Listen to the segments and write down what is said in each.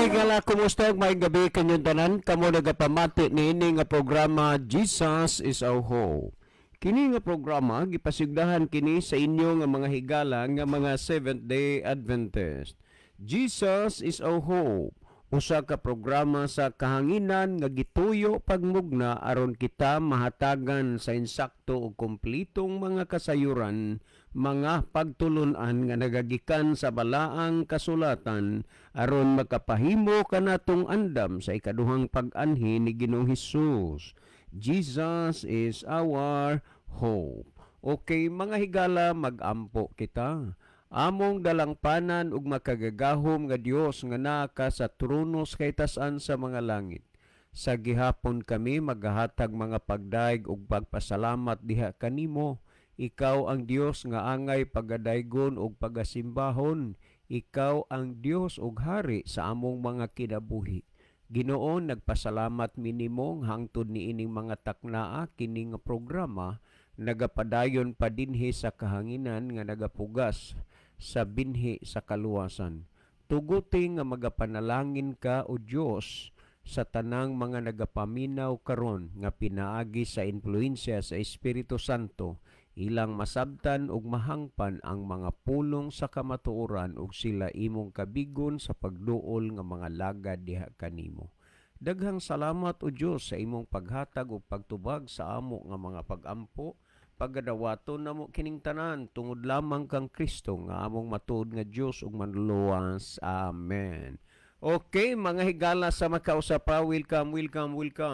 higala, kumusta? May gabi kanyang tanan. Kamo nagapamati ni ini nga programa Jesus is our Hope. Kini nga programa gipasigdahan kini sa inyo nga mga higala nga mga Seventh-day Adventist. Jesus is our Hope. Usa ka programa sa kahanginan nga gituyo pagmugna aron kita mahatagan sa insakto ug kumplitong mga kasayuran, mga pagtulunan nga nagagikan sa balaang kasulatan aron makapahimo kanatong andam sa ikaduhang pag-anhi ni Ginoong Hesus. Jesus is our hope. Okay, mga higala, mag-ampo kita. Among dalangpanan ug makagagahom nga Dios nga naka sa trono kay tas-an sa mga langit. Sa gihapon kami magahatag mga pagdaig ug pagpasalamat diha kanimo. Ikaw ang Dios nga angay pagadaygon ug pagasimbahon. Ikaw ang Dios ug hari sa among mga kinabuhi. Ginoo, nagpasalamat minimong hangtod ni ining mga taknaa kining programa nagapadayon pa dinhi sa kahanginan nga nagapugas sa binhi sa kaluwasan. Tuguti nga magapanalangin ka o Dios sa tanang mga nagapaminaw karon nga pinaagi sa influensya sa Espiritu Santo, ilang masabtan ug mahangpan ang mga pulong sa kamatuoran ug sila imong kabigon sa pagduol nga mga lagad diha kanimo. Daghang salamat o Dios sa imong paghatag ug pagtubag sa amo nga mga pag-ampo, pagadawaton namo kining tanan tungod lamang kang Kristo nga among matuod nga Dios ug manluwas. Amen. Okay, mga higala sa makausapaw, welcome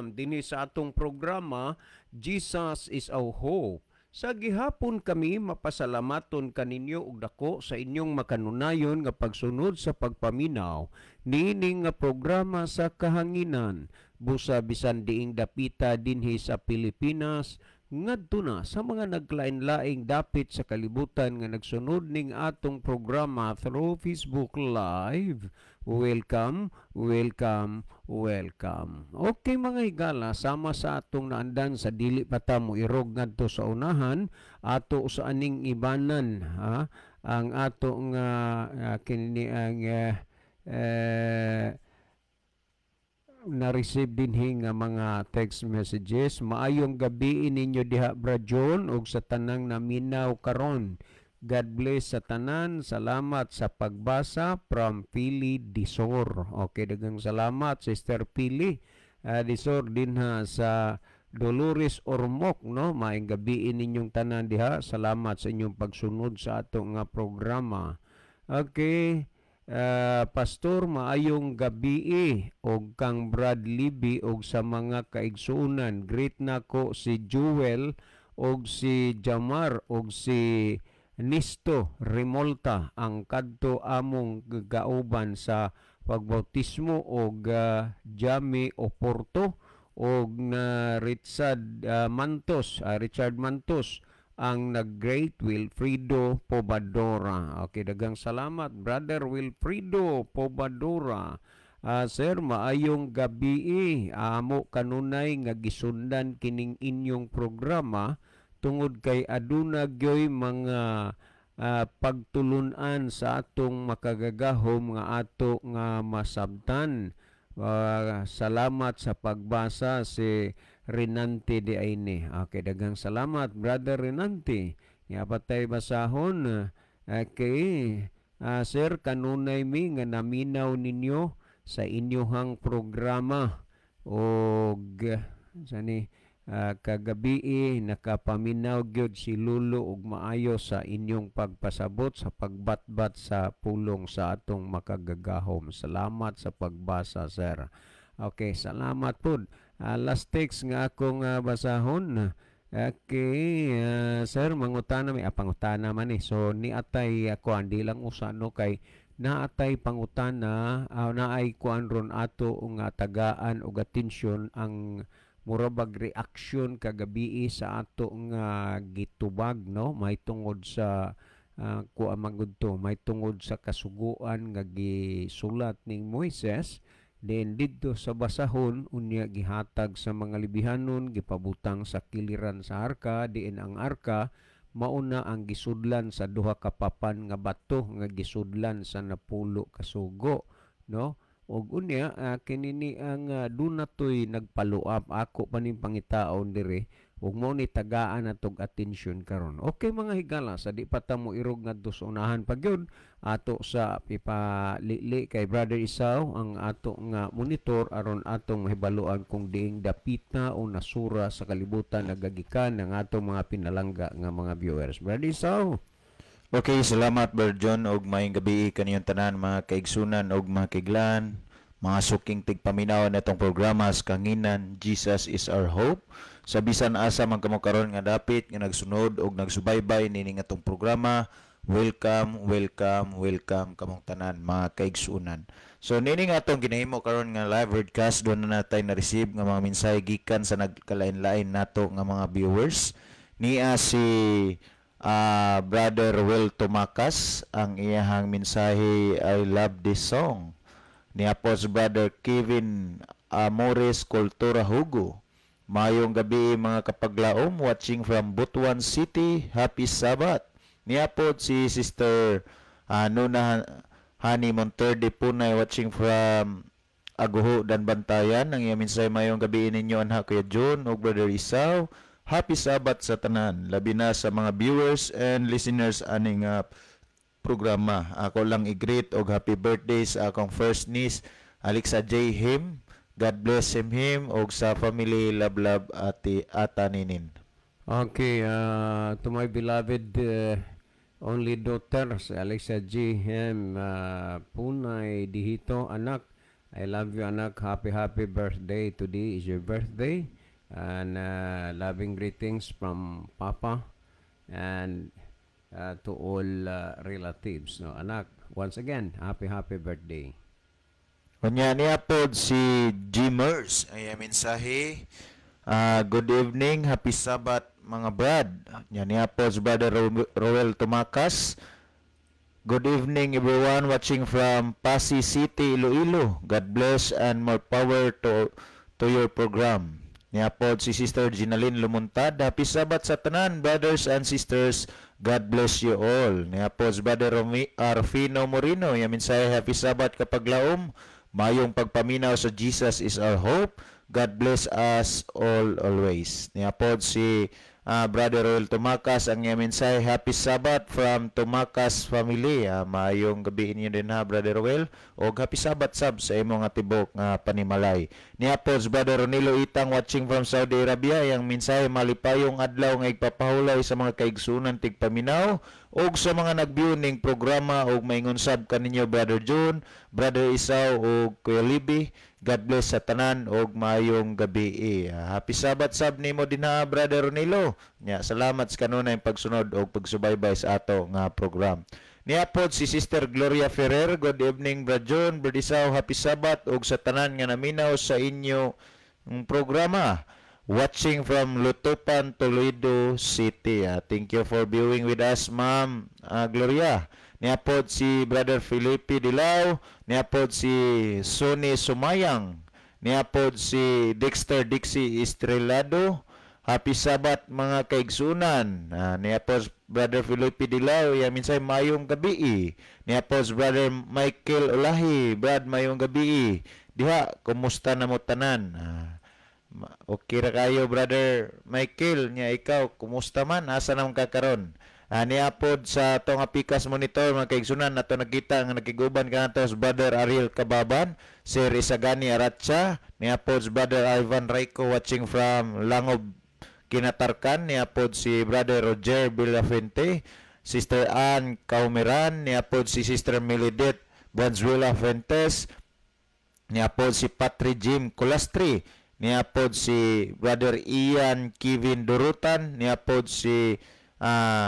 dinhi sa atong programa Jesus is our Hope. Sa gihapon kami mapasalamaton kaninyo og dako sa inyong makanunayon nga pagsunod sa pagpaminaw niini nga programa sa kahanginan busa bisan diing dapita dinhi sa Pilipinas ngadto na sa mga naglain-laing dapit sa kalibutan nga nagsunod ning atong programa through Facebook Live. Welcome. Okay, mga higala, sama sa atong naandan sa dili pa ta mo irog ngadto sa unahan ato sa aning ibanan ang ato nga kini ang na-receive dinhi nga mga text messages. Maayong gabi ninyo diha Bra John ug sa tanang naminaw karon. God bless sa tanan. Salamat sa pagbasa from Pili Disor. Okay, daghang salamat Sister Pili Disor dinha sa Dolores Ormoc, no? Maayong gabi ninyong tanan diha. Salamat sa inyong pagsunod sa ato nga programa. Okay. Pastor, maayong gabi og kang Brad Libby og sa mga kaigsuunan. Greet nako si Jewel og si Jamar og si Nisto Remolta ang kadto among gauban sa pagbautismo og Jami Oporto og na Richard Mantos ang nag-great Wilfredo Pobadora. Okay, dagang salamat Brother Wilfredo Pobadora. Sir, maayong gabi amo kanunay nga gisundan kining inyong programa tungod kay aduna gyoy mga pagtulunan sa atong makagagahom nga ato nga masabtan. Salamat sa pagbasa si Renante de Aine. Okay, dagang salamat Brother Renante. Yapatay basahon. Okay, sir, kanunay mi nga naminaw ninyo sa inyohang programa og sani kagabi nakapaminaw gyud si Lulo og maayo sa inyong pagpasabot sa pagbatbat sa pulong sa atong makagagahom. Salamat sa pagbasa, sir. Okay, salamat po. Last text nga akong basahon. Okay, sir, mangutana may pangutana man So ni atay ako andi lang usano kay naatay pangutana naay kuan ron ato nga tagaan og atensyon ang murabag reaksyon kagabi sa ato nga gitubag, no? May tungod sa may tungod sa kasuguan nga gisulat ning Moises. Then didto sa basahon unya gihatag sa mga libihanon gipabutang sa kiliran sa arka, diin ang arka mauna ang gisudlan sa duha ka papan nga bato nga gisudlan sa napulo ka sugo, no? Og unya kinini ang dunatoy nagpaluap ako pa ning pangitaon dire ug mo ni tagaan atog atensyon karon. Okay mga higala, sa di pa ta mo irog ngadto sa unahan pagyud ato sa ipalili kay Brother Isaw ang ato nga monitor aron atong mahibaluan kung diing dapita o nasura sa kalibutan nagagikan ng atong mga pinalangga nga mga viewers. Brother Isaw. Okay, salamat Brother John og maayong gabi kaniyong tanan mga kaigsunan og mga kiglan, mga suking tigpaminaw natong programa sa kanginan Jesus is our hope. Sa bisan asa man kamo karon nga dapit nga nagsunod og nagsubaybay nini nga tong programa, welcome, welcome, welcome kamong tanan mga kaigsunan. So nini nga atong ginahimo karon nga live broadcast doon na natay na-receive nga mga mensahe gikan sa nagkalain-lain nato nga mga viewers. Niya si Brother Will Tumakas, ang iyahang mensahe I love this song. Niya po si Brother Kevin Amores Kultura Hugo. Mayong gabi mga kapaglaom, watching from Butuan City. Happy Sabbath. Niya po si Sister Nuna Hani Monterde Punay, watching from Aguho dan Bantayan. Ang iyang mensahe mayong gabi ninyo anha Kuya John o Brother Isaw. Happy Sabbath sa tanan, labi na sa mga viewers and listeners aning programa. Ako lang i-greet og happy birthday sa akong first niece Alexa J. Him. God bless him og sa family love ata ninin. Okay, to my beloved only daughter, si Alexa G. Hem Punay Dihito, anak. I love you, anak. Happy birthday. Today is your birthday. And loving greetings from Papa and to all relatives. No, anak, once again, happy birthday. Kanya niya po si Jimers. Ay mensahe. Good evening, happy Sabbath mga brad. Kanya niya po si Brother Roel Tumakas. Good evening everyone watching from Pasig City, Iloilo. God bless and more power to your program. Niya po si Sister Ginaline Lumuntad. Happy Sabbath sa tanan, brothers and sisters. God bless you all. Niya po si Brother Arfino Morino. Niya mensahe, happy Sabbath kapag laom. Mayong pagpaminaw sa Jesus is our hope. God bless us all always. Niya po si Brother Roel Tumakas. Ang niya mensahe, happy Sabbath from Tumakas family. Mayong gabi niyo din ha, Brother Roel. O happy Sabbath sab sa imong atibok nga panimalay. Niya po si Brother Ronilo Itang watching from Saudi Arabia. Yang mensahe, malipayong adlaw nga igpapahulay sa mga kaigsunan tigpaminaw og sa mga nagviewing programa og maingon sab kaninyo Brother John, Brother Isaw og Kuya Libby. God bless sa tanan og maayong gabi. Happy Sabbath sab nimo dinha Brother Ronilo. Nya salamat sa kanunay pagsunod og pagsubaybay sa ato nga program. Niya po si Sister Gloria Ferrer. Good evening Brother John, Brother Isaw, happy Sabbath og sa tanan nga naminaw sa inyo programa. Watching from Lutupan, Toledo City. Thank you for viewing with us, Ma'am Gloria. Niya po si Brother Felipe Dilao. Niya po si Sonny Sumayang. Niya po si Dexter Dixie Estrelado. Happy Sabbath mga kaigsunan. Niya po Brother Felipe Dilao. Minsay mayong gabi. Niya po Brother Michael Olahi. Brad, mayong gabi. Diha, kumusta na mo tanan? Okay ra kayo Brother Michael, nya ikaw kumusta man, asa naman ka karon? Niya pod sa atong Apikas Monitor mga kaigsunan nato nakita nga nakiguban kanato sa Brother Ariel Kababan, Sir Isagani Aratsa, niya pod Brother Ivan Raico watching from Langob Kinatarkan, niya pod si Brother Roger Villafuente, Sister Ann Kaumeran, niya pod si Sister Melidet Buenzuela Fuentes, niya pod si Patri Jim Colastri, niya pod si Brother Ian Kevin Durutan, niya pod si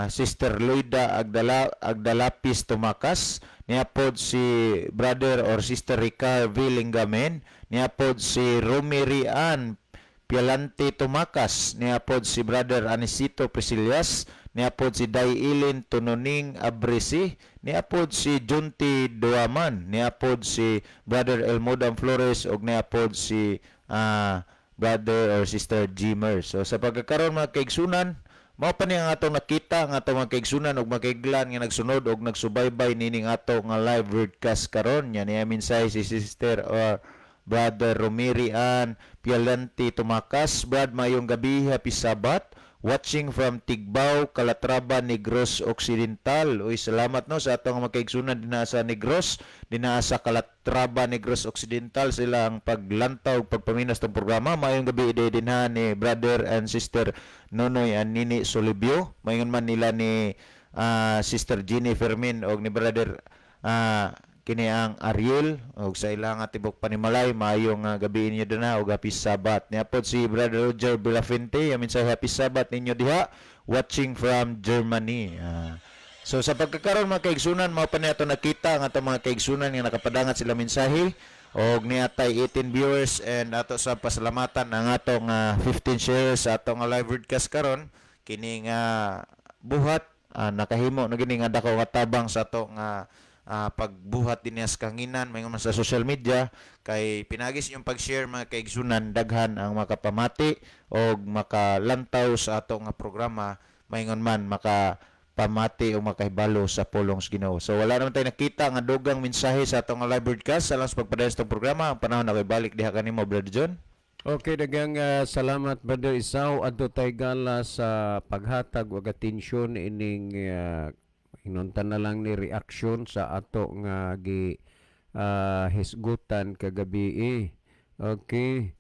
Sister Loida Agdalapis Tumakas, niya pod si Brother or Sister Ricard Villingamen, niya pod si Romerian Pialante Tumakas, niya pod si Brother Anisito Prisilias, niya pod si Dayilin Tununing Abresi, niya pod si Junti Duaman, niya pod si Brother Elmodam Flores og niya pod si Brother or Sister Jimmer. So sa pagkakaroon mga kaigsunan, Mao pa ni ang atong nakita ang atong mga kaigsunan ug makaiglan nga nagsunod og nagsubaybay nining ato nga live broadcast karon. Nya niya minsay si Sister or Brother Romirian Pialenti Tumakas. Brad, mayong gabi, happy Sabat. Watching from Tigbao, Calatrava, Negros Occidental. Uy, salamat no sa atong mga kaigsunan dinha sa Negros, dinha sa Calatrava, Negros Occidental, sila ang paglantaw, pagpaminas ng programa. Mayong gabi dinha ni Brother and Sister Nonoy and Nini Solibio. Mayon man nila ni Sister Jenny Fermin o ni Brother kini ang Ariel og sa ilang tibok panimalay. Mayong gabi ninyo dinha og happy Sabat. Niapod si Brother Roger Bilafente, amin sa happy Sabat ninyo diha, watching from Germany. So sa pagkakaroon mga kaigsunan, mao pa niya nakita ang atong mga kaigsunan nga nakapadangat sila mensahe og niatay 18 viewers, and ato sa pasalamatan ang atong 15 shares sa atong live broadcast karon. Kini nga buhat nakahimo na gini nga dako nga tabang sa atong pagbuhat din sa kanginan mayon sa social media, kay pinagis yung pag-share mga kaigsunan, daghan ang makapamati og makalantaw sa ato nga programa, mayon man makapamati o makahibalo sa pulong sa Ginoo. So wala naman tayo nakita nga dugang mensahe sa atong live broadcast. Sa lang sa pagpadayon sa programa, ang panahon na kay balik diha kanimo Brother John. Okay, dagang salamat Brother Isaw. Adto tay gala sa paghatag og atensyon ining hinuntan na lang ni reaksyon sa ato nga hisgutan kagabi. Okay.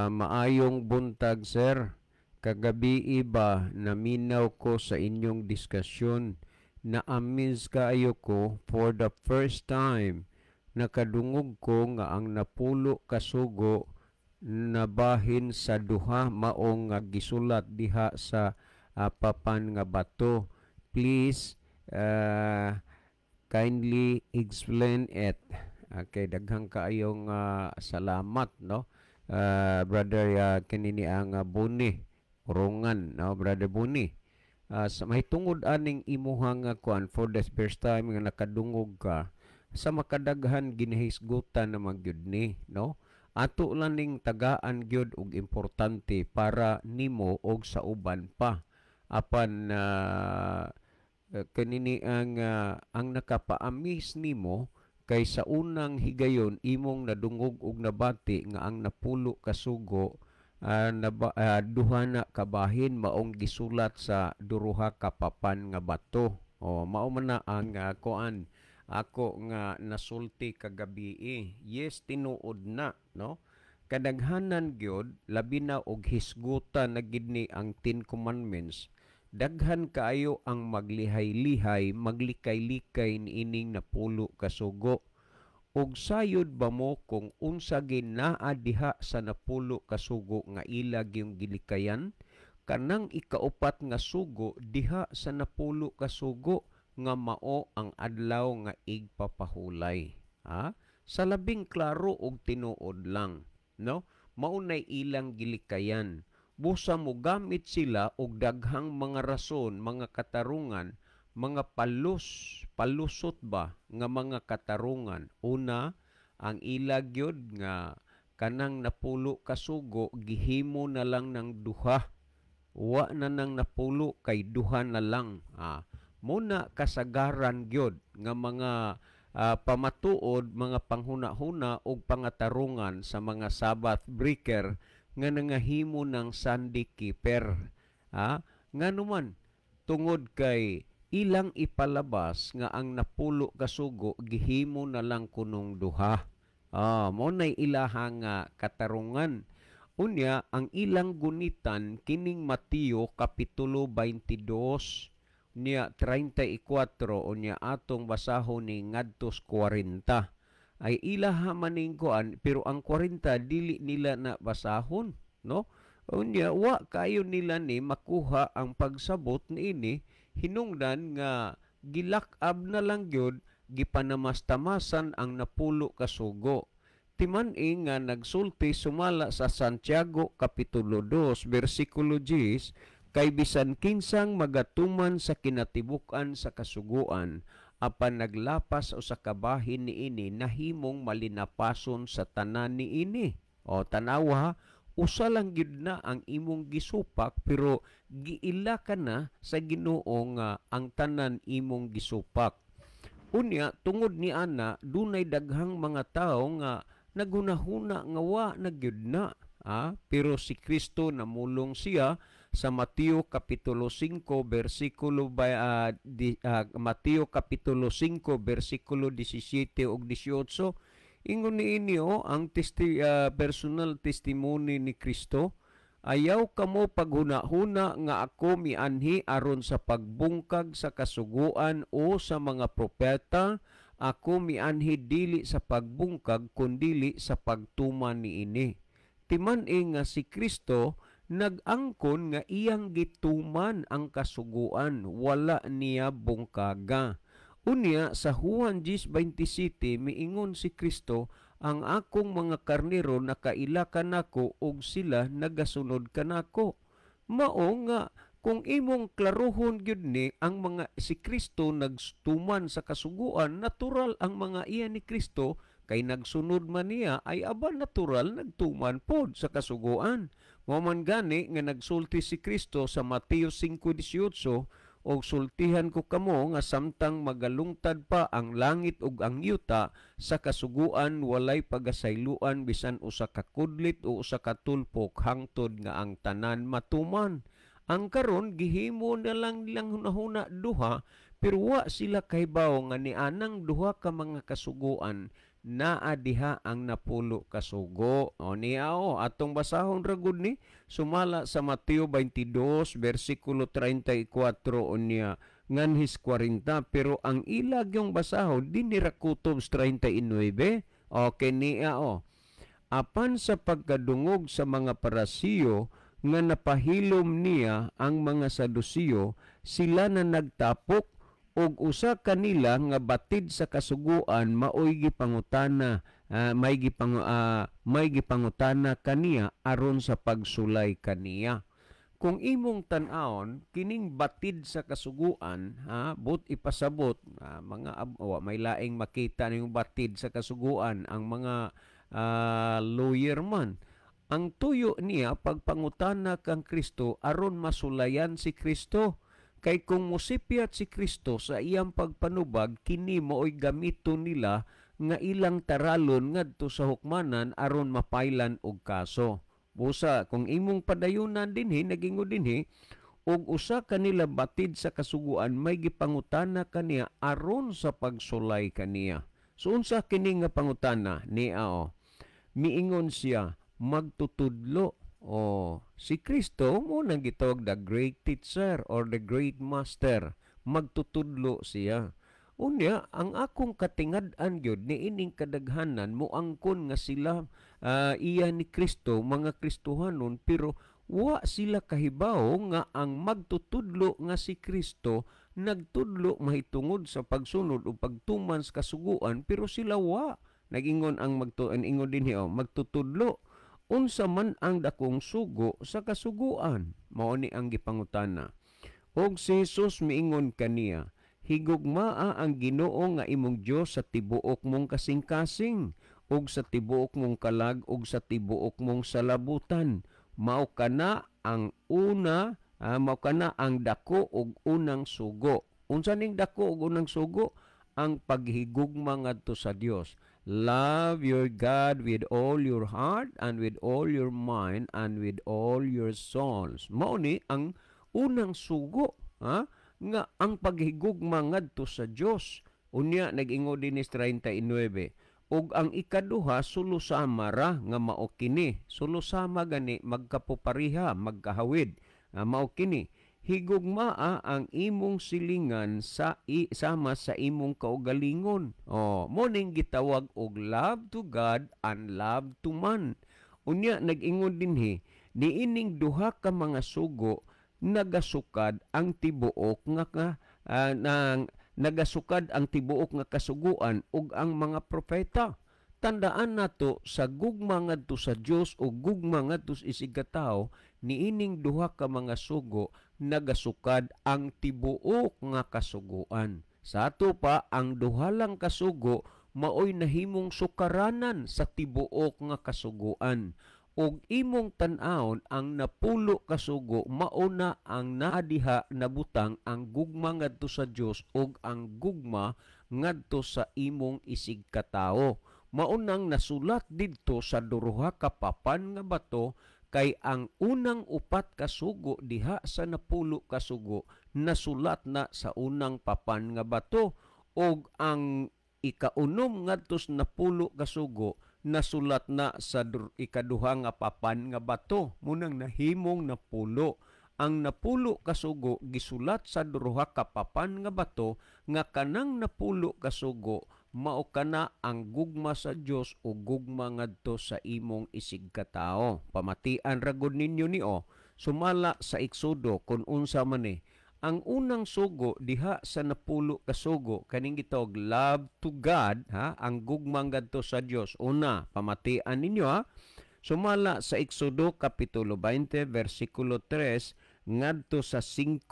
Maayong buntag sir. Kagabi ba naminaw ko sa inyong diskusyon na amaze kaayo ko for the first time. Nakadungog ko nga ang napulo kasugo nabahin sa duha maong nga gisulat diha sa papan nga bato. Please kindly explain it. Okay, daghang kaayong salamat no. Brother kinini ang Buni Urongan no, Brother Buni. Sa may tungod aning imuhang kuan for the first time nga nakadungog ka sa makadaghan ginahisgutan na magyud ni no. Ato lang ning tagaan gyud og importante para nimo og sa uban pa apan kanini ang nakapaamis nimo kay sa unang higayon imong nadungog og nabati nga ang napulo kasugo duha na kabahin maong gisulat sa duruha ka papan nga bato. Mao man na ang kuan ako nga nasulti kagabi. Yes, tinuod na no. Kadaghanan gyud labi na og hisgutan na gid ni ang 10 commandments. Daghan kaayo ang maglihay-lihay, maglikay-likay niining napulo kasugo. Og sayod ba mo kung unsa ginaa diha sa napulo kasugo nga ilag yung gilikayan? Kanang ikaupat nga sugo diha sa napulo kasugo nga mao ang adlaw nga igpapahulay. Sa labing klaro og tinuod lang, no? Maunay ilang gilikayan. Busa mo gamit sila og daghang mga rason, mga katarungan, mga palusot ba nga mga katarungan. Una, ang ilag yun nga kanang napulo kasugo gihimo na lang ng duha. Wa na nang napulo kay duha na lang. Muna kasagaran gyud nga mga pamatuod, mga panghuna-huna og pangatarungan sa mga Sabbath breaker nga nangahimo ng Sunday keeper. Nga naman tungod kay ilang ipalabas nga ang napulo kasugo gihimo na lang kunong duha. Mo nay ilahang katarungan. Unya ang ilang gunitan kining Mateo kapitulo 22 niya 34 unya atong basahon ni ngadtos 40. Ay ilaha maning kuan pero ang 40 dili nila na basahon no. Unya wa kayo nila ni makuha ang pagsabot niini hinungdan nga gilakab na lang gyud gipanamastamasan ang napulo kasugo. Timan-i nga nagsulti sumala sa Santiago kapitulo 2 bersikulo 10 kay bisan kinsang magatuman sa kinatibuk-an sa kasuguan apan naglapas o sa kabahin niini nahimong malinapason sa tanan niini. Tanawa, usa lang gyud na ang imong gisupak pero giila ka na sa Ginoo nga ang tanan imong gisupak. Unya tungod ni ana dunay daghang mga tawo nga naghunahuna nga wa na gyud na. Pero si Kristo namulong siya sa Mateo Kapitulo 5 versikulo Mateo Kapitulo 5 versikulo 17 ug 18. Ingon niinyo ang personal testimony ni Kristo. Ayaw kamo paghuna-huna nga ako mianhi aron sa pagbungkag sa kasuguan o sa mga propeta. Ako mianhi dili sa pagbungkag kundili sa pagtuman niini. Timan nga si Kristo nag-angkon nga iyang gituman ang kasuguan, wala niya bungkaga. Unya sa Juan 10:27 miingon si Kristo, ang akong mga karnero nakaila kanako ug sila nagasunod kanako. Mao nga kung imong klaruhon gyud ni ang mga si Kristo nagtuman sa kasuguan, natural ang mga iya ni Kristo kay nagsunod man niya ay aba natural nagtuman pod sa kasuguan. Mao man gani nga nagsulti si Kristo sa Mateo 5:18, og sultihan ko kamo nga samtang magalungtad pa ang langit ug ang yuta sa kasuguan walay pagasayloan bisan usa ka kudlit o usa ka tulpok hangtod nga ang tanan matuman. Ang karon gihimo na lang nilang hunahuna duha pero wa sila kahibaw nga ni anang duha ka mga kasuguan naa diha ang napulo kasugo. O niya atong basahon ra gud ni sumala sa Mateo 22 versikulo 34 unya nganhis 40 pero ang ilag yung basahon dinhi ra kutob 39. Okay niya apan sa pagkadungog sa mga parasiyo nga napahilom niya ang mga Sadusiyo, sila na nagtapok og usa kanila nga batid sa kasuguan maoy gipangutana may gipangutana kaniya aron sa pagsulay kaniya. Kung imong tan-awon kining batid sa kasuguan but ipasabot mga may laing makita ning batid sa kasuguan ang mga lawyer man. Ang tuyo niya pagpangutana kang Kristo aron masulayan si Kristo. Kay kung musipyat si Kristo sa iyang pagpanubag, kini mao'y gamiton nila nga ilang taralon ngadto sa hukmanan aron mapailan og kaso. Busa, kung imong padayunan dinhi, nagingo dinhi, og usa kanila batid sa kasuguan, may gipangutana kaniya aron sa pagsulay kaniya. So unsa kini nga pangutana niya miingon siya, magtutudlo. Si Kristo mo nang gitawag the great teacher or the great master. Magtutudlo siya. Unya, ang akong katingad-an gyud ni ining kadaghanan mo angkon nga sila iya ni Kristo, mga Kristohanon, pero wa sila kahibaw nga ang magtutudlo nga si Kristo nagtudlo mahitungod sa pagsunod o pagtuman sa kasuguan, pero sila wa. Nagingon ang ingon din magtutudlo. Unsa man ang dakong sugo sa kasuguan? Mao ni ang gipangutana. Og si Jesus miingon kaniya, higugmaa ang Ginoo nga imong Dios sa tibuok mong kasing-kasing, og sa tibuok mong kalag, og sa tibuok mong salabutan. Mao kana ang mao kana ang dako og unang sugo. Unsa ning dako og unang sugo? Ang paghigugma ngadto sa Dios. Love your God with all your heart and with all your mind and with all your souls. Mao ni ang unang sugo nga ang paghigugma ngadto sa Dios. Unya nag-ingon din 39. Ug ang ikaduha sulusama ra nga mao kini. Sulusama gani magkapupariha, magkahawid. Mao kini. Higugmaa ang imong silingan sama sa imong kaugalingon. Mo ning gitawag og love to God and love to man. Unya nag-ingon dinhi, niining duha ka mga sugo nagasukad ang tibuok nga nagasukad ang tibuok nga kasuguan ug ang mga propeta. Tandaan nato sa gugma ngadto sa Dios o gugma ngadto sa isigataw, niining duha ka mga sugo nagasukad ang tibuok nga kasuguan. Sa ato pa ang duha lang kasugo maoy nahimong sukaranan sa tibuok nga kasuguan. og imong tan-awon ang napulo ka sugo mauna ang naadiha na butang ang gugma ngadto sa Dios ug ang gugma ngadto sa imong isig katawo. Maunang nasulat didto sa duruha ka papan nga bato kay ang unang upat ka sugo diha sa napulo ka sugo nasulat na sa unang papan nga bato ug ang ikaunom ngadto sa napulo ka sugo nasulat na sa ikaduha nga papan nga bato munang nahimong napulo. Ang napulo ka sugo gisulat sa duruha ka papan nga bato nga kanang napulo ka sugo mao kana ang gugma sa Dios o gugma ngadto sa imong isig katao. Pamatian ra gud ninyo nio sumala sa Eksodo kun unsa man ni ang unang sugo diha sa napulo ka sugo kaning gitawag love to God, ha, ang gugma ngadto sa Dios. Una, pamatian ninyo ha. Sumala sa Eksodo kapitulo 20 versikulo 3 ngadto sa 5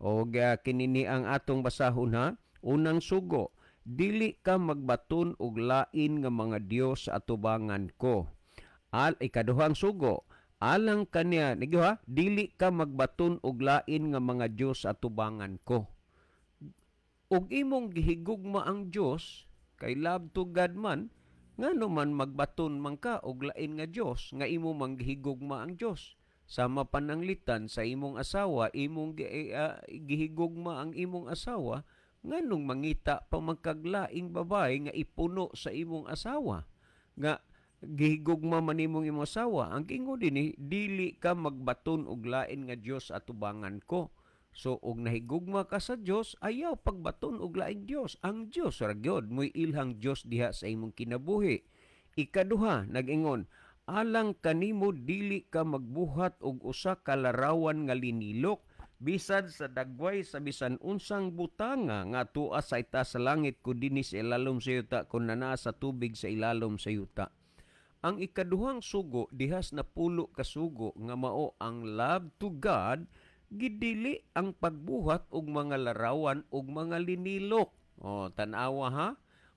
o kinini ang atong basahon ha. Unang sugo, dili ka magbaton og lain nga mga Dios sa atubangan ko. Ikaduhang sugo, alang kaniya, dili ka magbaton og lain nga mga Dios sa atubangan ko. Ug imong gihigugma ang Dios, kay love to God man, ngano man magbaton man ka og lain nga Dios, nga imo mang gihigugma ang Dios. Sama pananglitan sa imong asawa, imong gihigugma ang imong asawa, nganong mangita pa magkaglaing babae nga ipuno sa imong asawa. Nga gihigugma man imong imong asawa, ang kingo dinhi dili ka magbaton og lain nga Dios atubangan ko. So og nahigugma ka sa Dios, ayaw pagbaton og laing Dios. Ang Dios ra gyud moy ilhang Dios diha sa imong kinabuhi. Ikaduha, nag-ingon, alang kanimo dili ka magbuhat og usa ka larawan nga linilok bisan sa dagway sa bisan unsang butanga nga tuwa sa itaas sa langit kudini sa ilalom sa yuta kun naa sa tubig sa ilalom sa yuta. Ang ikaduhang sugo dihas na pulo ka sugo nga mao ang love to God, gidili ang pagbuhat og mga larawan og mga linilok. O tan-awa ha.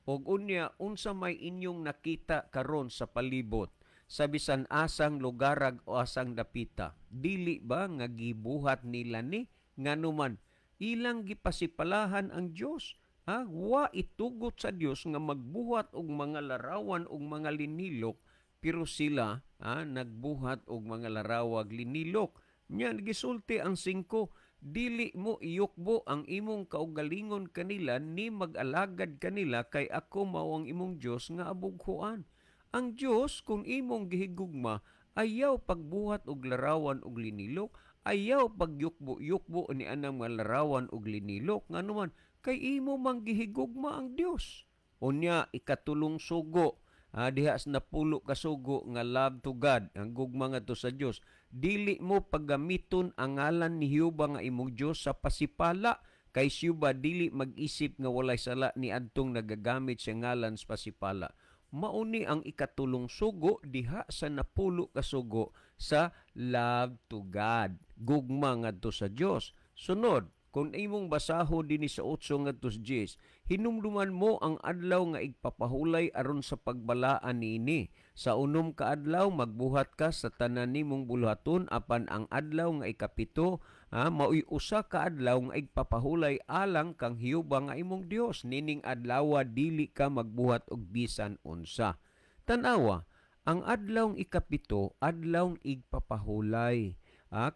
Og unya unsa may inyong nakita karon sa palibot sa bisan asang lugarag o asang dapita, dili ba nga gibuhat nila ni nganuman ilang gipasipalahan ang Dios? Wa itugot sa Dios nga magbuhat og mga larawan og mga linilok, pero sila nagbuhat og mga larawag linilok. Nya gisulti ang 5, dili mo iyukbo ang imong kaugalingon kanila ni mag-alagad kanila kay ako mao ang imong Dios nga abughuan. Ang Dios kung imong gihigugma ayaw pagbuhat og larawan og linilok, ayaw pagyukbo-yukbo ni anang mga larawan og linilok nganuman kay imo mang gihigugma ang Dios. Unya ikatulong sugo, diha sa napulo ka sugo nga love to God, ang gugma ngadto sa Dios. Dili mo paggamiton ang ngalan ni Jehova nga imong Dios sa pasipala, kay Jehova dili mag-isip nga walay sala ni adtong nagagamit sa ngalan sa pasipala. Mauni ang ikatulong sugo diha sa napulo ka sugo sa love to God, gugma ngadto sa Dios. Sunod, kung imong basaho dinhi sa 8 ngadto sa 10, hinumduman mo ang adlaw nga igpapahulay aron sa pagbalaan niini. Sa unom ka adlaw magbuhat ka sa tanan nimong buluhaton, apan ang adlaw nga ikapito maoy usa ka adlaw nga igpapahulay alang kang Jehova nga imong Dios. Nining adlaw dili ka magbuhat og bisan unsa. Tan-awa, ang adlaw ikapito adlaw igpapahulay.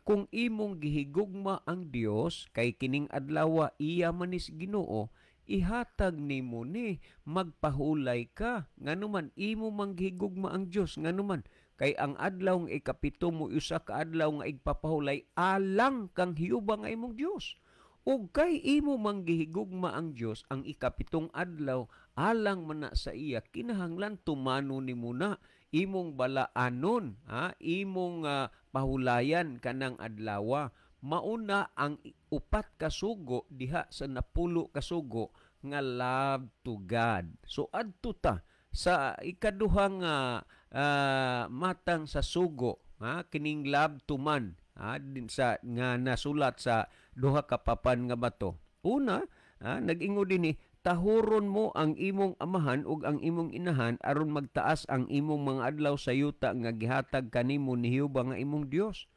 Kung imong gihigugma ang Dios kay kining adlaw iya manis Ginoo, ihatag nimo ni magpahulay ka nganuman imo manghigugma ang Dios nganuman kay ang adlaw nga ikapito mo usa ka adlaw nga igpapahulay alang kang Jehova nga imong Dios. Ug kay imo manggihigugma ang Dios ang ikapitong adlaw alang man na sa iya, kinahanglan tumano nimo na imong balaanon, imong pahulayan kanang adlaw. Mauna ang upat ka sugo diha sa napulo ka sugo nga love to God. So adto ta sa ikaduhang matang sa sugo, kining love to man, din sa nga nasulat sa duha ka papan nga bato. Una, nag-ingo dinhi tahuron mo ang imong amahan ug ang imong inahan aron magtaas ang imong mga adlaw sa yuta nga gihatag kanimo ni Jehova nga imong Dios.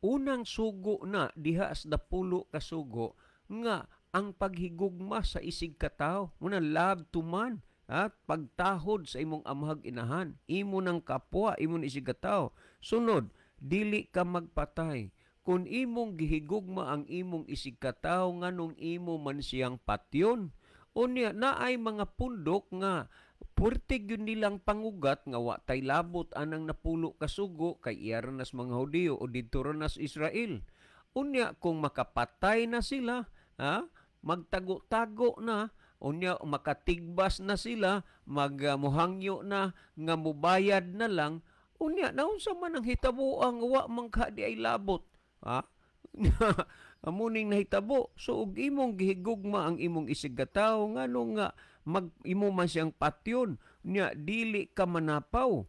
Unang sugo na diha sa 10 ka sugo nga ang paghigugma sa isig katawo, muna love to man, at pagtahod sa imong amahag inahan, imo ng kapwa, imo ng isig katawo. Sunod, dili ka magpatay. Kung imong gihigugma ang imong isig katawo nganong imo man siyang patyon, unya naay mga pundok nga purtig yun nilang pangugat nga wa tay labot anang napulo ka sugo kay iyara nas mga Hudiyo o didto nas Israel. Unya kung makapatay na sila, magtago-tago na, unya makatigbas na sila, magmuhangyo na nga mubayad na lang, unya naunsa man ang hitabo ang wa man di ay labot. Amuning nahitabo. So ug imong gihigugma ang imong isig katawo nganong nga imo man siyang patyon nya dili ka manapaw.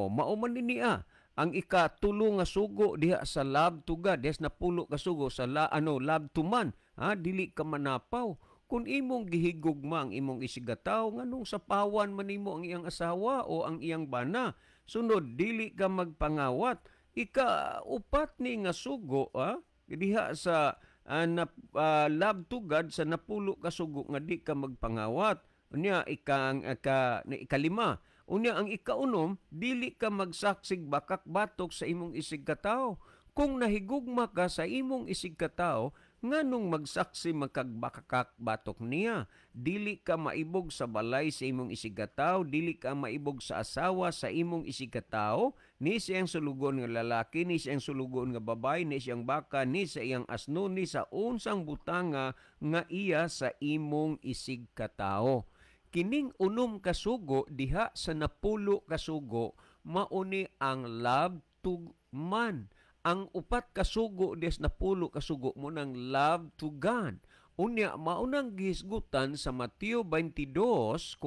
Mao man niya ang ikatulo nga sugo diha sa love to God, des na pulo ka sugo sa love to man, dili ka manapaw. Kung imong gihigugma ang imong isig katawo nganong sa pawan man nimo ang iyang asawa o ang iyang bana. Sunod, dili ka magpangawat. Ika-upat ni nga sugo, diha sa love to God sa napulo ka sugo nga di ka magpangawat. Unya ikalima. Unya ang ikaunom, dili ka magsaksig bakak batok sa imong isig katawo. Kung nahigugma ka sa imong isig katawo, nganong magsaksi makagbakak batok niya. Dili ka maibog sa balay sa imong isig katawo, dili ka maibog sa asawa sa imong isig katawo, ni siyang sulugon nga lalaki, ni siyang sulugon nga babae, ni siyang baka, ni sa iyang asno, ni sa unsang butanga nga iya sa imong isig katawo. Kining unom kasugo diha sa napulo kasugo mauni ang love to man. Ang upat kasugo des napulo kasugo mo ng love to God. Unya maunang gihisgutan sa Mateo 22:40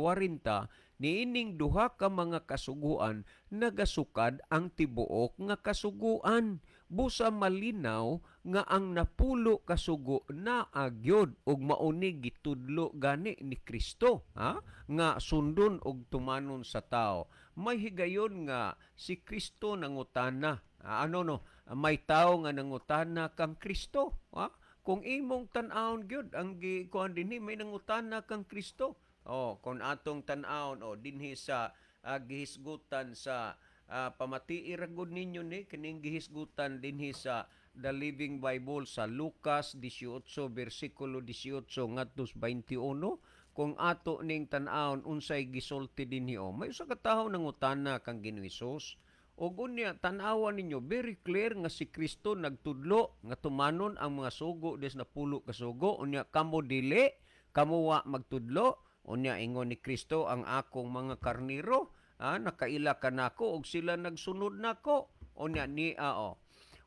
niining duha ka mga kasuguan nagasukad ang tibuok nga kasuguan. Busa malinaw nga ang napulo kasugo na agyod ug mauni gitudlo gani ni Kristo nga sundon og tumanon sa tao. May higayon nga si Kristo nangutana. May tao nga nangutana kang Kristo. Kung imong tan-awon gyud ang gikuan dinhi may nangutana kang Kristo. Kung atong tan-awon dinhi sa gihisgutan sa pamatiiragod ninyo ni kining gihisgutan dinhi sa The Living Bible sa Lucas 18 versikulo 18 ngadto 21. Kung ato ning tan-awon unsay gisulti dinhi may usa ka tawo nangutana kang Ginoong Hesus. O gunya, tanawan ninyo, very clear nga si Kristo nagtudlo, nga tumanon ang mga sugo des na pulo ka sugo. Unya, kamo dili, kamo wa magtudlo. Unya, ingon ni Kristo, ang akong mga karniro, nakaila ka nako, og sila nagsunod nako. Unya,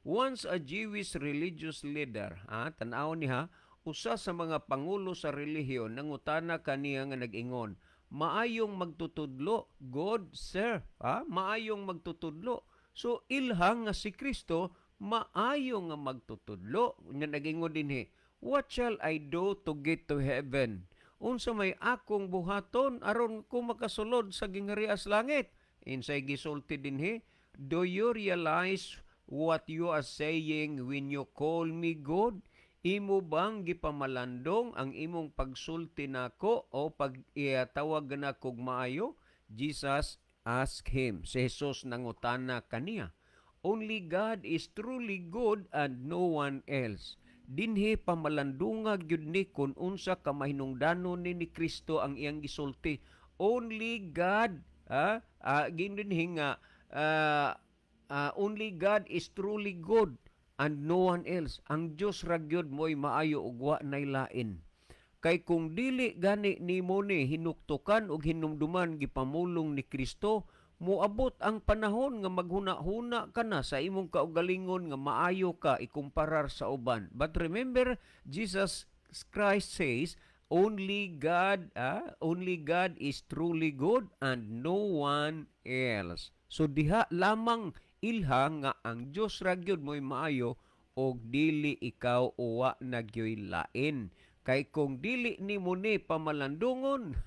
once a Jewish religious leader, tanawon niya, usa sa mga pangulo sa relihiyon, nangutana kaniya nga nag-ingon, maayong magtutudlo, God, sir. Maayong magtutudlo. So, ilhang nga si Kristo, maayong nga magtutudlo. Nga nagingon din what shall I do to get to heaven? Unsa may akong buhaton aron ko makasulod sa gingharias langit? Insay gisulti din do you realize what you are saying when you call me God? Imo bang gipamalandong ang imong pagsulti nako o pag-tawag na kog maayo? Jesus asked him. Si Jesus nangutana kaniya. Only God is truly good and no one else. Dinhi pamalandunga gyud ni kun unsa ka mahinungdanon ni Kristo ang iyang gisulti. Only God, gindinhi nga only God is truly good and no one else. Ang Diyos ragyod mo'y maayo ug wa nay lain. Kay kung dili gani nimo ni hinuktukan ug hinumduman gipamulong ni Kristo, moabot ang panahon nga maghuna-huna ka na sa imong kaugalingon nga maayo ka ikumparar sa uban. But remember, Jesus Christ says, only God is truly good and no one else. So diha lamang ilha nga ang Dios ra gyud mo'y maayo og dili ikaw uwa na gyoy lain. Kay kung dili nimo ni pamalandungon,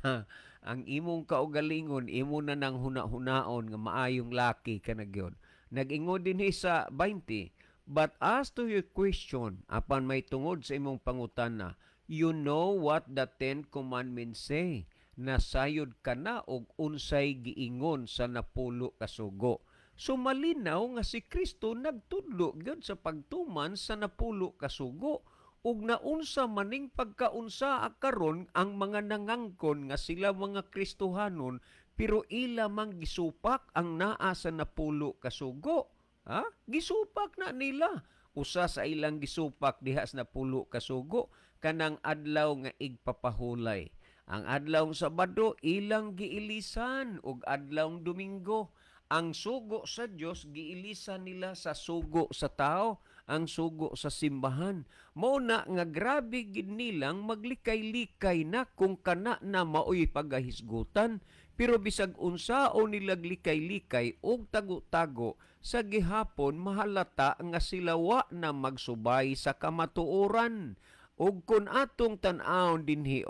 ang imong kaugalingon imo na nang huna-hunaon nga maayong laki ka na gyud. Nag-ingon dinhi sa 20, but as to your question, apan may tungod sa imong pangutana, you know what the 10 commandments say, nasayod ka na og unsay giingon sa napulo ka sugo. So malinaw nga si Kristo nagtudlo gyud sa pagtuman sa napulo ka sugo. Ug naunsa maning pagkaunsa karon ang mga nangangkon nga sila mga Kristohanon pero ila mang gisupak ang naa sa napulo ka sugo. Ha? Gisupak na nila. Usa sa ilang gisupak diha sa napulo ka sugo kanang adlaw nga igpapahulay. Ang adlawng Sabado ilang giilisan ug adlawng Domingo. Ang sugo sa Dios giilisan nila sa sugo sa tao, ang sugo sa simbahan. Mao na nga grabe gid nilang maglikay-likay na kung kana na maoy pagahisgutan, pero bisag unsao nilag likay-likay og tago-tago sa gihapon mahalata nga sila wa na magsubay sa kamatuoran. Ug kun atong tan-awon dinhi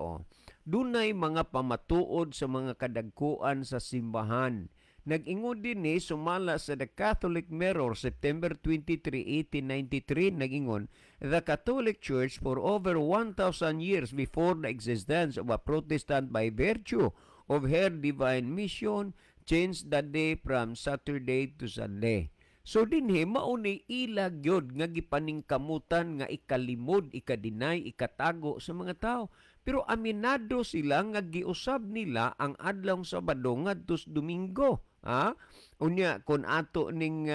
dunay mga pamatuod sa mga kadagkuan sa simbahan. Nag-ingon din sumala sa The Catholic Mirror, September 23, 1893, nag-ingon, the Catholic Church for over 1,000 years before the existence of a Protestant by virtue of her divine mission changed the day from Saturday to Sunday. So dinhi mauni ilag yod nga gipaningkamutan nga ikalimod, ikadinay, ikatago sa mga tao. Pero aminado sila nga giusab nila ang adlawng Sabado ngadto Domingo. Unya kun ato ning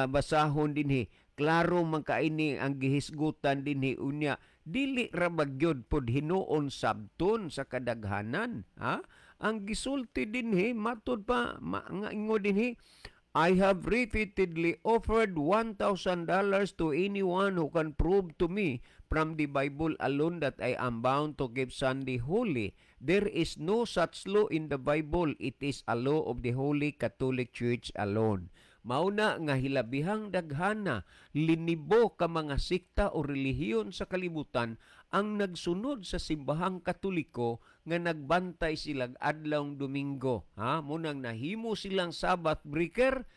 basahon dinhi, klaro man kaini ang gihisgutan dinhi unya dili ra bagyod pod hinuon sabton sa kadaghanan. Ang gisulti dinhi matud pa nga ingo dinhi, I have repeatedly offered $1,000 to anyone who can prove to me from the Bible alone that I am bound to keep Sunday holy. There is no such law in the Bible. It is a law of the Holy Catholic Church alone. Mauna nga hilabihang daghana, linibo ka mga sikta o relihiyon sa kalibutan ang nagsunod sa simbahang Katoliko nga nagbantay silang adlawng Domingo. Munang nahimo silang Sabbath breaker,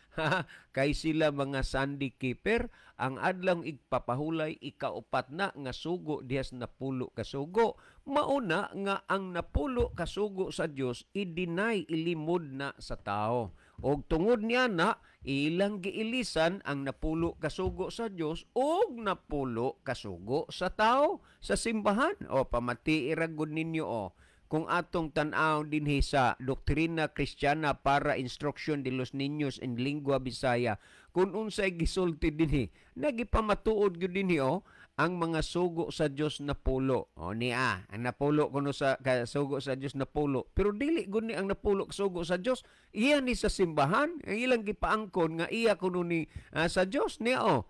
kay sila mga Sunday keeper, ang adlawng igpapahulay ikaupat na nga sugo dihas napulo ka sugo. Mauna nga ang napulo ka sugo sa Dios i-deny, ilimod na sa tao. Og tungod niya na ilang giilisan ang napulo kasugo sa Dios og napulo kasugo sa tao sa simbahan. Pamati iragod ninyo kung atong tan-aw dinhi sa Doktrina Kristiyana para Instruction de los Niños in Lingua Bisaya, kung unsay gisulti dinhi, nagipamatuod gyud dinhi ang mga sugo sa Dios napulo. Niya, ang napulo kuno sa sugo sa Dios napulo. Pero dili gud ni ang napulo sugo sa Dios. Iya ni sa simbahan, ang ilang gipaangkon nga iya kuno ni sa Dios niya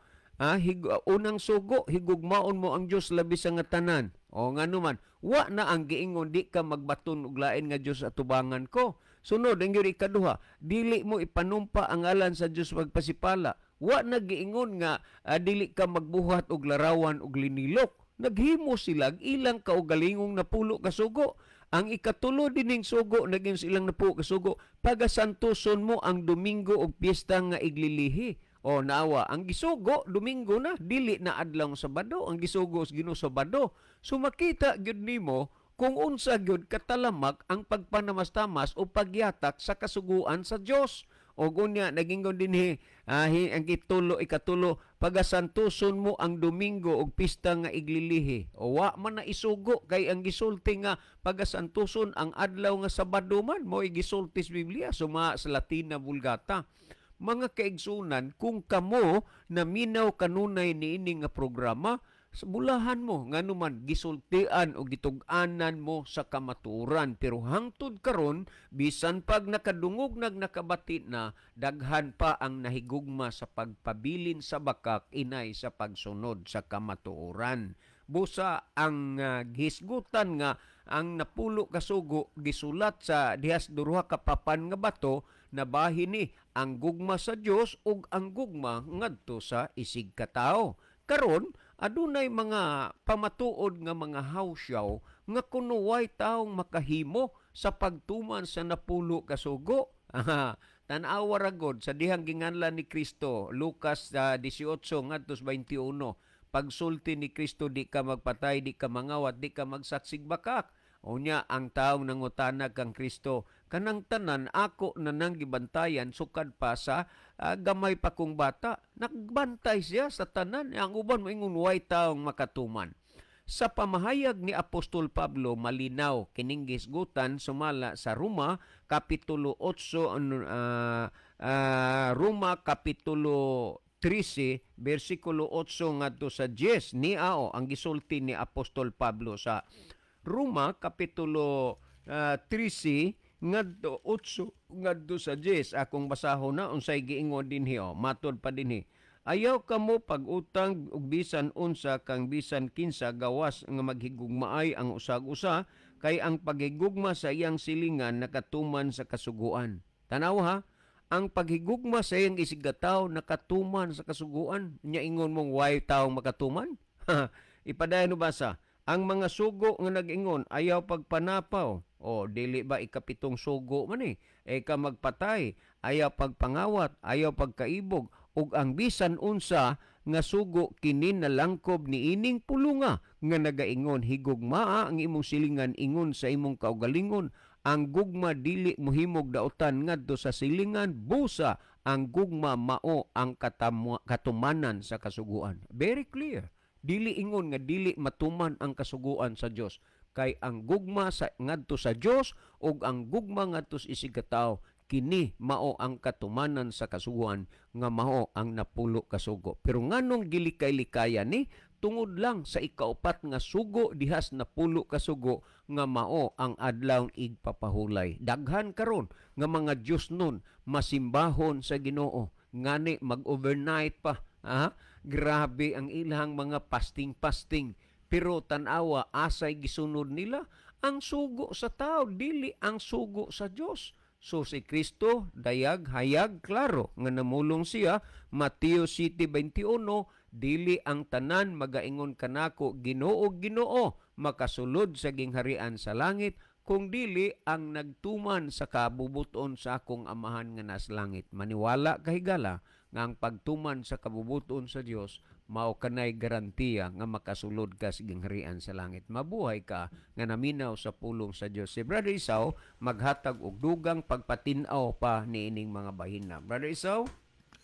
unang sugo higugmaon mo ang Dios labi sa nga tanan. Nga naman, wa na ang giingon di ka magbaton og lain nga Dios atubangan ko. Sunod ang gyud ikaduha, dili mo ipanumpa ang ngalan sa Dios pagpasipala. Wa nagiingon nga dili ka magbuhat og larawan og linilok. Naghimo sila ilang kaugalingong napulo ka sugo. Ang ikatulo dining sugo naging silang napulo ka sugo, pagasantuson mo ang Domingo og piyesta nga iglilihi. Nawa, ang gisugo Domingo na, dili na adlawng Sabado, ang gisugo Ginoo Sabado. So makita gyud nimo kung unsa gyud katalamak ang pagpanamastamas o pagyatak sa kasuguan sa Dios. O gunya nagingon dinhi ang ikatulo pagasantuson mo ang Domingo og pista nga iglilihi. Wa man na isugo kay ang gisulti nga pagasantuson ang adlaw nga Sabado man mo gisulti sa Biblia suma sa Latina Vulgata. Mga kaigsunan, kung kamo naminaw kanunay niini nga programa, bulahan mo nga naman gisultian o gitug-anan mo sa kamaturan. Pero hangtod karon bisan pag nakadungog nakabati na, daghan pa ang nahigugma sa pagpabilin sa bakak inay sa pagsunod sa kamatuoran. Busa ang gihisgutan nga ang napulo ka sugo gisulat sa dihas duruha ka papan nga bato na bahin ni ang gugma sa Dios ug ang gugma ngadto sa isig ka tawo. Karon adunay mga pamatuod nga mga hawsyaw nga kuno way taong makahimo sa pagtuman sa napulo ka sugo. Tan-awa ra gud sa dihang ginganlan ni Kristo, Lucas 18 ngadto 21, pagsulti ni Kristo di ka magpatay, di ka mangawat, di ka magsaksig bakak. Unya ang taong nangutana kang Kristo, kanang tanan ako na nang gibantayan sukad pa sa gamay pa kong bata. Nagbantay siya sa tanan, ang uban moingon way taong makatuman. Sa pamahayag ni Apostol Pablo, malinaw kining gisgutan sumala sa Roma kapitulo 8 Roma kapitulo 13 bersikulo 8 ngadto sa 10 niao ang gisulti ni Apostol Pablo sa Roma kapitulo 13 ngadto 8 ngadto sa 10. Akong basahon na unsay giingon dinhi matod pa dinhi. Ayaw kamo pag-utang og bisan unsa kang bisan kinsa gawas nga maghigugmaay ang usag-usa kay ang paghigugma sa iyang silingan nakatuman sa kasuguan. Tanaw ha, ang paghigugma sa iyang isigataw nakatuman sa kasuguan. Nya ingon mong why taong makatuman? Ipadayon basa. Ang mga sugo nga nag-ingon ayaw pagpanapaw. O dili ba ikapitong sugo man ka magpatay, ayaw pagpangawat, ayaw pagkaibog, ug ang bisan unsa nga sugo kini nalangkob ni ining pulunga nga nagaingon higugmaa ang imong silingan ingon sa imong kaugalingon. Ang gugma dili mohimog daotan ngadto sa silingan, busa ang gugma mao ang katumanan sa kasuguan. Very clear. Dili ingon nga dili matuman ang kasuguan sa Dios, kay ang gugma sa ngadto sa Dios ug ang gugma ngadto sa isigataw kini mao ang katumanan sa kasuguan nga mao ang napulo ka sugo. Pero nganong gilikay-likayan ni tungod lang sa ikaupat nga sugo dihas napulo ka sugo nga mao ang adlaw igpapahulay. Daghan karon nga mga Dios nun masimbahon sa Ginoo, ngani mag-overnight pa. Grabe ang ilang mga fasting. Pero tanawa asay gisunod nila ang sugo sa tao, dili ang sugo sa Dios. So si Kristo dayag-hayag klaro nga namulong siya, Mateo 7:21, dili ang tanan magaingon kanako Ginoo Ginoo makasulod sa gingharian sa langit, kung dili ang nagtuman sa kabubuton sa akong amahan nga nas langit. Maniwala kahigala nga ang pagtuman sa kabubuton sa Dios mao kanay garantiya nga makasulod ka sa gingharian sa langit. Mabuhay ka nga naminaw sa pulong sa Dios. Si Brother Isaw maghatag og dugang pagpatin-aw pa niining mga bahina. Brother Isaw?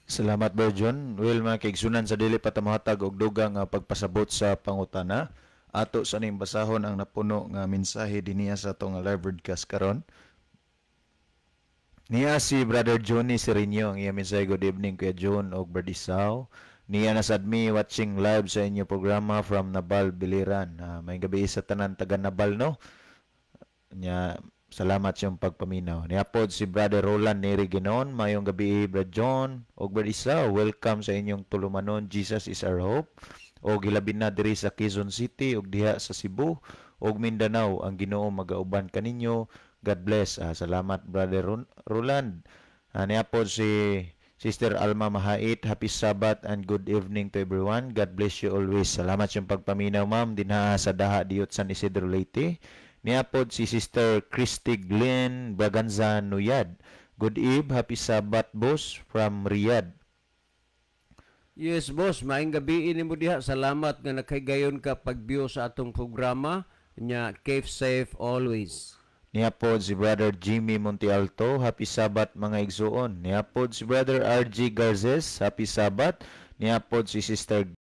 Salamat, Brother John. Well, mga kaigsunan sa dili pa tamahatag og dugang pagpasabot sa pangutana. Ato sa ning basahon ang napuno nga mensahe dinhiya sa atong live broadcast karon. Niya si Brother Johnny Sereño ang iya mensahe. Good evening Kuya John og Brother Isaw. Niya nasad me watching live sa inyo programa from Nabal, Biliran. May gabi sa tanan taga Nabal, no? Niya, salamat sa pagpaminaw. Niya pod si Brother Roland Neri Ginon. Mayong gabi Brother John og Brother Isaw. Welcome sa inyong tulumanon. Jesus is our hope. Og hilabin na diri sa Quezon City og diha sa Cebu og Mindanao ang Ginoo magauban kaninyo. God bless. Salamat Brother Roland. Niya pod si Sister Alma Mahait. Happy Sabbath and good evening to everyone. God bless you always. Salamat sa pagpaminaw, ma'am. Dinha sa Daha Diot San Isidro Leyte. Niya pod si Sister Christy Glenn Braganza Nuyad. Good eve. Happy Sabbath, boss, from Riyadh. Yes, boss. Maayong gabi ini mo diha. Salamat nga nakaygayon ka pagbiyo sa atong programa. Nya, keep safe always. Niya pod si Brother Jimmy Montialto. Happy Sabbath mga igsuon. Niya pod si Brother RG Garzes. Happy Sabbath. Niya pod si Sister